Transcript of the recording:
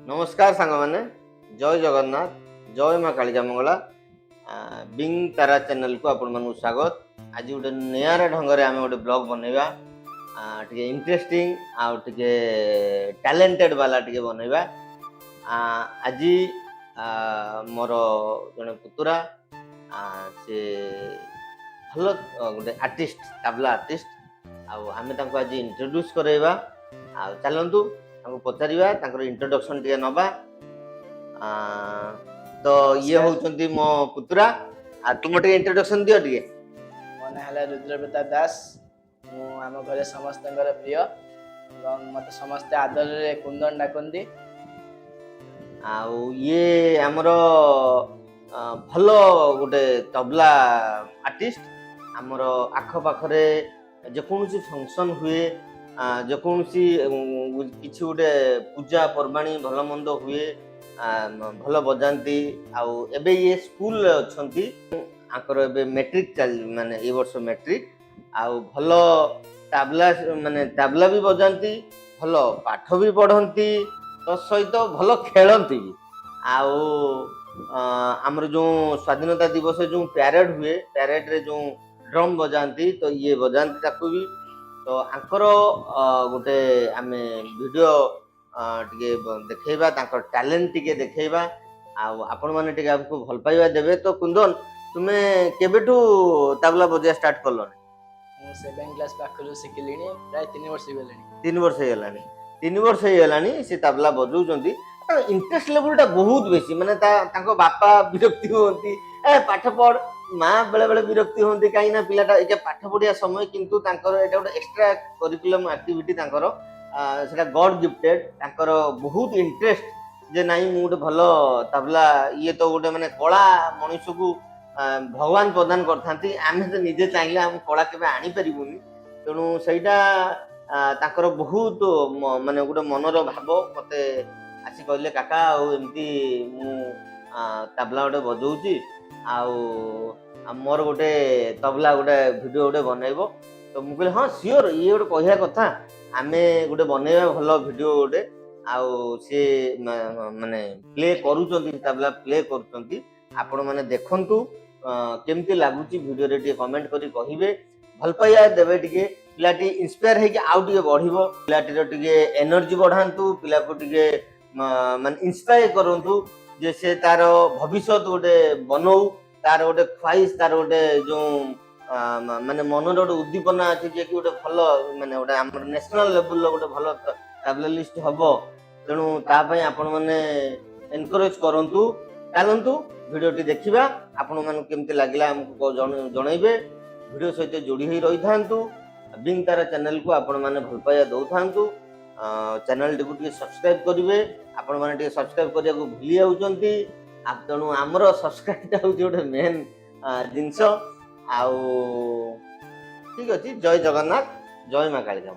नमस्कार सांग मैंने जय जगन्नाथ जय माँ कालिका मंगला बिंग तारा चैनल को आपण मन स्वागत। आज गोटे निरा ढंग से आम गोटे ब्लॉग बनैबा टे इंटरेस्टिंग आउ टे टैलेंटेड वाला टे बनैबा। आज मोर जड़े पुतुरा से भल गोटे आर्टिस्ट तबला आर्टिस्ट आम आज इंट्रोड्यूस करवा। चलतु पचार इंट्रोडक्शन टे नवा। तो ये होउछंती मो पुतुरा तुम टे इंट्रोडक्शन दियो टे। मो ना हला रुद्र प्रताप दास। मु आम घरे समस्त प्रिय मत समस्त आदर रे कुंदन डाकंदी। ये आमर भल गोटे तबला आर्टिस्ट आमर आख पाखरे जेकोसी फंक्शन हुए जेकोसी किसी गोटे पूजा पर्वाणी भल मंद हुए भल बजाती। एबे ये स्कूल अच्छी आकर एबे मैट्रिक चल माने ए वर्ष मैट्रिक भल ताबला माने ताबला भी बजाती भल पाठ भी पढ़ती तो सहित भल खेलती भी। आमर जो स्वाधीनता दिवस जो प्यारेड हुए प्यारेड रे जो ड्रम बजाती तो ये बजाती ताकू भी। तो आंकर गोटे आम वीडियो टे देखा टैलेंट टे देखा आपण मैंने टे आपको भल पाइबा देवे। तो कुंदन तुम्हें केबेठू तबला बजा स्टार्ट कल? 7 क्लास पाखरु शिखिलिनी प्राय 3 वर्ष गेलानी। 3 वर्ष हेलानी 3 वर्ष हेलानी से तबला बजाउछंती। इंटरेस्ट लेवल बहुत बेसी माने तांको बापा विरक्ति होती ए पाठ पढ़ माँ बेले बेले विरक्ति होती कहीं ना पिलाटा ये पाठ पढ़िया समय किंतु तांकर एटा गोटे एक्स्ट्रा करिकुलम एक्टिविटी तांकर सेटा गॉड गिफ्टेड तांकर बहुत इंटरेस्ट जे नाई मु गोटे भल तबला ये तो गोटे माने कला मनुष्य को भगवान प्रदान करथांती। आमे तो निजे चाहिए हम कला केबे आनी परिबुनी तेणु सेटा तांकर बहुत माने गोटे मनर भाव मते आसी कहले काका एमती मु तबला गोटे बजाऊँगी मोर गोटे तबला गोटे वीडियो गोटे बनइब। तो मुझे कहली हाँ सियोर ये गोटे कहया कथा आम गोटे बनइबा भल वीडियो गोटे सी माने प्ले करूचंती तबला प्ले करूचंती आपण माने देखंतु केमती लागुची वीडियो रे टे कमेंट करी कहिबे भल पाइया देबे टिके पिलाटी इंस्पायर हे कि आउ टिके बढ़िबो पिलाटी रो टिके एनर्जी बढ़ांतु पिला को टिके माने इंस्पायर करंतु जे से तार भविष्य गोटे बनऊ तार गोटे ख्वाइश तार गोटे जो माने मन गोटे उद्दीपना अच्छे जे कि गोटे भल माने गोटे आम नेशनल लेवल गोटे भल टैबलिस्ट हम तेणु तापाई आपण मैंने एनकरेज करंतु। चलतु वीडियो टी देखा आपण मानू केमती लगिला हमको जनइबे वीडियो सहित जोड़ी होई रही थांतु। बिंग तारा चैनल को आपण माने भल पाइया दौ थांतु। चैनल टी को टी सब्सक्राइब करिवे आपण माने टी सब्सक्राइब करिया को भूली जाउचंती तेणु आमर सब्सक्राइब हूँ गोटे मेन जिनस। ठीक अच्छे जय जगन्नाथ जय माँ कालिका।